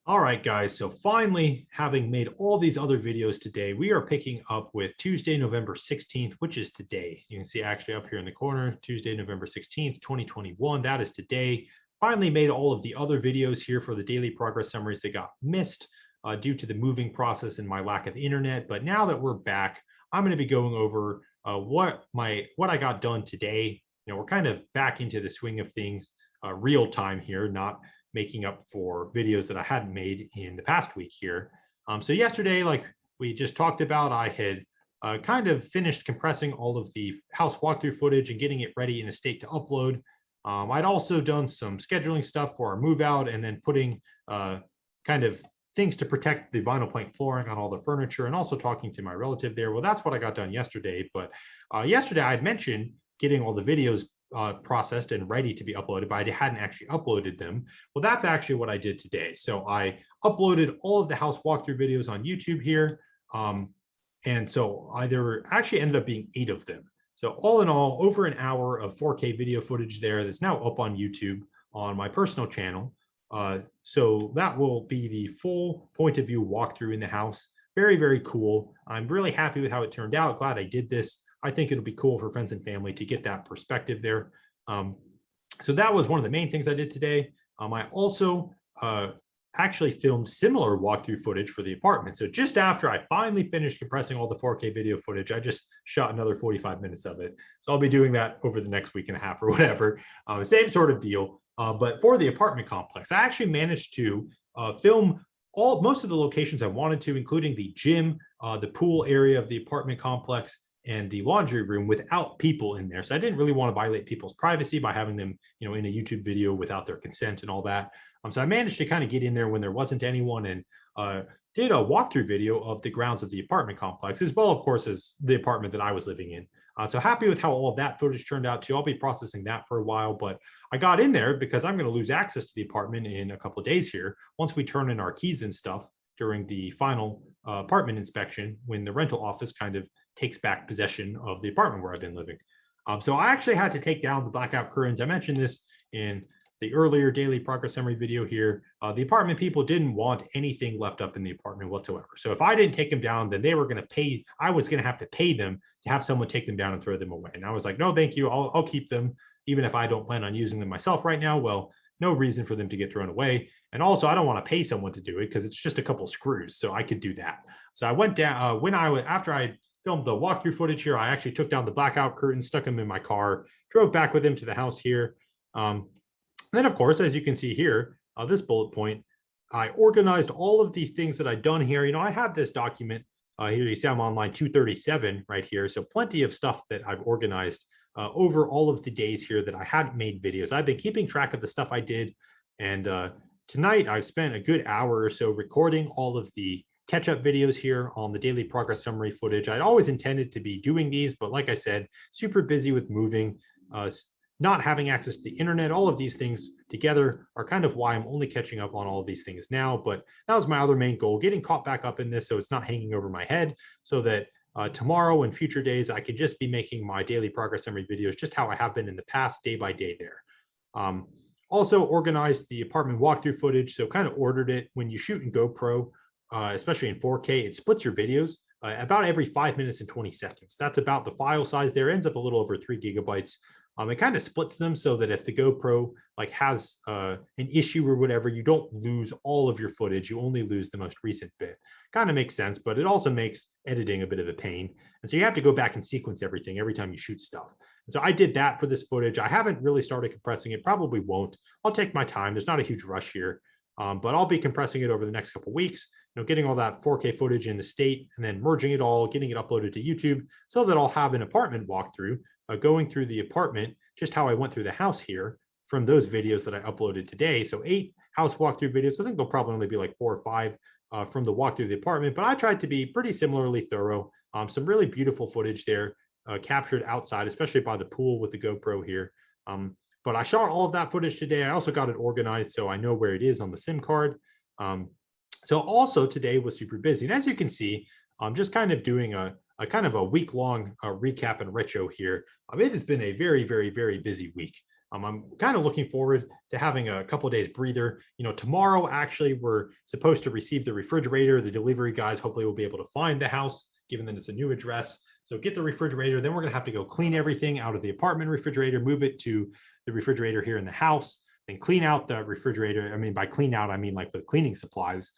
All right, guys. So finally, having made all these other videos today, we are picking up with Tuesday, November 16th, which is today. You can see actually up here in the corner, Tuesday, November 16th, 2021. That is today. Finally made all of the other videos here for the daily progress summaries that got missed due to the moving process and my lack of internet. But now that we're back, I'm going to be going over what I got done today. We're kind of back into the swing of things, real time here, not making up for videos that I hadn't made in the past week here. So yesterday, like we just talked about, I had kind of finished compressing all of the house walkthrough footage and getting it ready in a state to upload. I'd also done some scheduling stuff for our move out and then putting kind of things to protect the vinyl plank flooring on all the furniture and also talking to my relative there. Well, that's what I got done yesterday. But yesterday I had mentioned getting all the videos processed and ready to be uploaded, but I hadn't actually uploaded them. Well, that's actually what I did today. So I uploaded all of the house walkthrough videos on YouTube here. And so there actually ended up being 8 of them. So all in all, over an hour of 4K video footage there that's now up on YouTube on my personal channel. So that will be the full point of view walkthrough in the house. Very, very cool. I'm really happy with how it turned out. Glad I did this. I think it'll be cool for friends and family to get that perspective there. So that was one of the main things I did today. I also actually filmed similar walkthrough footage for the apartment. So just after I finally finished compressing all the 4K video footage, I just shot another 45 minutes of it. So I'll be doing that over the next week and a half or whatever. Same sort of deal. But for the apartment complex, I actually managed to film most of the locations I wanted to, including the gym, the pool area of the apartment complex, and the laundry room without people in there. So I didn't really want to violate people's privacy by having them, in a YouTube video without their consent and all that. So I managed to kind of get in there when there wasn't anyone and did a walkthrough video of the grounds of the apartment complex, as well, of course, as the apartment that I was living in. So happy with how all of that footage turned out too. I'll be processing that for a while, but I got in there because I'm going to lose access to the apartment in a couple of days here once we turn in our keys and stuff during the final apartment inspection when the rental office kind of takes back possession of the apartment where I've been living. So I actually had to take down the blackout curtains. I mentioned this in the earlier daily progress summary video here. The apartment people didn't want anything left up in the apartment whatsoever. So if I didn't take them down, then they were going to pay. I was going to have to pay them to have someone take them down and throw them away. And I was like, no, thank you. I'll keep them, even if I don't plan on using them myself right now. Well, no reason for them to get thrown away. And also, I don't want to pay someone to do it because it's just a couple screws. So I could do that. So I went down after I filmed the walkthrough footage here, I actually took down the blackout curtains, stuck them in my car, drove back with him to the house here. Then, of course, as you can see here, this bullet point, I organized all of these things that I'd done here. I have this document here. You see I'm on line 237 right here. So plenty of stuff that I've organized over all of the days here that I hadn't made videos. I've been keeping track of the stuff I did. And tonight I've spent a good hour or so recording all of the catch-up videos here on the daily progress summary footage. I'd always intended to be doing these, but like I said, super busy with moving, not having access to the internet. All of these things together are kind of why I'm only catching up on all of these things now. But that was my other main goal, getting caught back up in this so it's not hanging over my head, so that tomorrow and future days, I could just be making my daily progress summary videos just how I have been in the past, day by day there. Also organized the apartment walkthrough footage, so kind of ordered it. When you shoot in GoPro, especially in 4K, it splits your videos about every 5 minutes and 20 seconds. That's about the file size there. Ends up a little over 3 gigabytes. It kind of splits them so that if the GoPro has an issue or whatever, you don't lose all of your footage. You only lose the most recent bit. Kind of makes sense, but it also makes editing a bit of a pain. And so you have to go back and sequence everything every time you shoot stuff. And so I did that for this footage. I haven't really started compressing it. Probably won't. I'll take my time. There's not a huge rush here. But I'll be compressing it over the next couple of weeks, getting all that 4K footage in the state and then merging it all, getting it uploaded to YouTube so that I'll have an apartment walkthrough, going through the apartment, just how I went through the house here from those videos that I uploaded today. So 8 house walkthrough videos. I think there'll probably only be like 4 or 5 from the walkthrough of the apartment, but I tried to be pretty similarly thorough. Some really beautiful footage there captured outside, especially by the pool with the GoPro here. But I shot all of that footage today. I also got it organized so I know where it is on the SIM card. So also today was super busy. And as you can see, I'm just kind of doing a kind of a week-long recap and retro here. It has been a very, very, very busy week. I'm kind of looking forward to having a couple of days breather. Tomorrow, actually, we're supposed to receive the refrigerator. The delivery guys hopefully will be able to find the house, given that it's a new address. So get the refrigerator. Then we're going to have to go clean everything out of the apartment refrigerator, move it to the refrigerator here in the house, then clean out the refrigerator. I mean, by clean out, I mean like with cleaning supplies,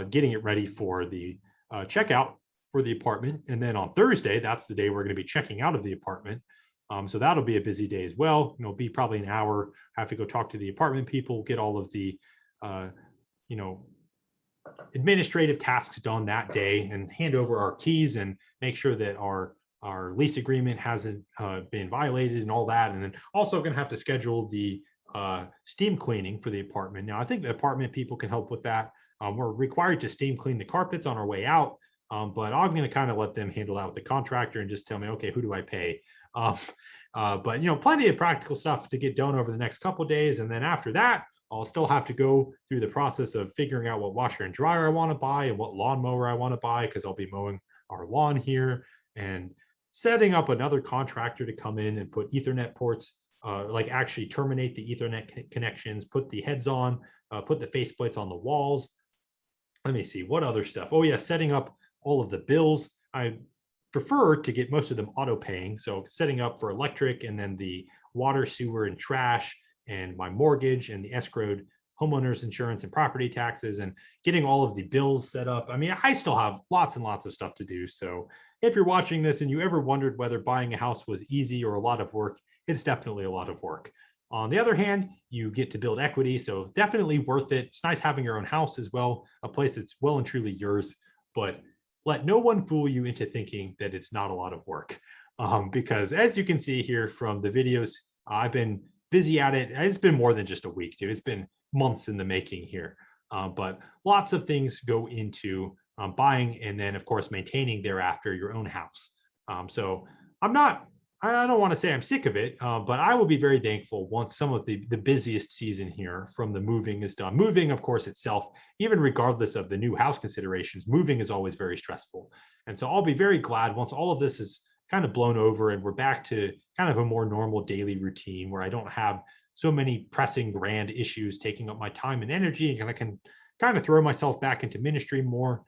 getting it ready for the checkout for the apartment. And then on Thursday, that's the day we're going to be checking out of the apartment. So that'll be a busy day as well. Be probably an hour. Have to go talk to the apartment people, get all of the, administrative tasks done that day, and hand over our keys and make sure that our lease agreement hasn't been violated and all that. And then also going to have to schedule the steam cleaning for the apartment. Now, I think the apartment people can help with that. We're required to steam clean the carpets on our way out, but I'm going to kind of let them handle that with the contractor and just tell me, okay, who do I pay? But plenty of practical stuff to get done over the next couple of days. And then after that, I'll still have to go through the process of figuring out what washer and dryer I want to buy and what lawnmower I want to buy, because I'll be mowing our lawn here, and setting up another contractor to come in and put Ethernet ports, like actually terminate the Ethernet connections, put the heads on, put the faceplates on the walls. Let me see what other stuff. Oh yeah, setting up all of the bills. I prefer to get most of them auto paying. So setting up for electric, and then the water, sewer, and trash, and my mortgage, and the escrowed homeowners insurance and property taxes, and getting all of the bills set up. I mean, I still have lots and lots of stuff to do. So if you're watching this and you ever wondered whether buying a house was easy or a lot of work, it's definitely a lot of work. On the other hand, you get to build equity. So definitely worth it. It's nice having your own house as well, a place that's well and truly yours. But let no one fool you into thinking that it's not a lot of work. Because as you can see here from the videos, I've been busy at it. It's been more than just a week, too. It's been months in the making here. But lots of things go into buying, and then, of course, maintaining thereafter your own house. So I don't want to say I'm sick of it, but I will be very thankful once some of the busiest season here from the moving is done. Moving, of course, itself, even regardless of the new house considerations, moving is always very stressful. And so I'll be very glad once all of this is kind of blown over and we're back to kind of a more normal daily routine where I don't have so many pressing grand issues taking up my time and energy, and I can kind of throw myself back into ministry more,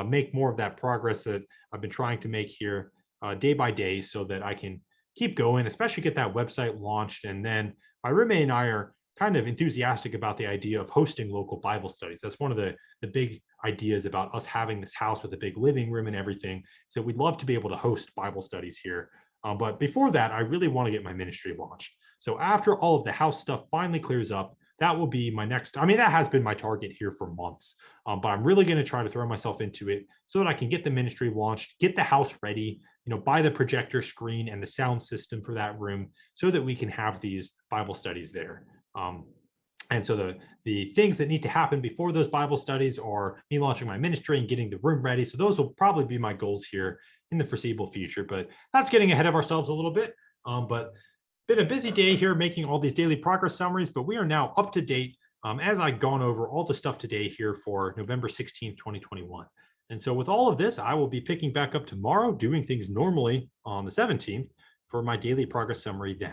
make more of that progress that I've been trying to make here day by day, so that I can keep going, especially get that website launched. And then my roommate and I are kind of enthusiastic about the idea of hosting local Bible studies. That's one of the big ideas about us having this house with a big living room and everything. So we'd love to be able to host Bible studies here. But before that, I really want to get my ministry launched. So after all of the house stuff finally clears up, that will be my next. I mean, that has been my target here for months, but I'm really going to try to throw myself into it so that I can get the ministry launched, get the house ready, buy the projector screen and the sound system for that room so that we can have these Bible studies there. And so the things that need to happen before those Bible studies are me launching my ministry and getting the room ready. So those will probably be my goals here in the foreseeable future, but that's getting ahead of ourselves a little bit. But been a busy day here making all these daily progress summaries, but we are now up to date as I've gone over all the stuff today here for November 16th, 2021. And so with all of this, I will be picking back up tomorrow, doing things normally on the 17th for my daily progress summary then.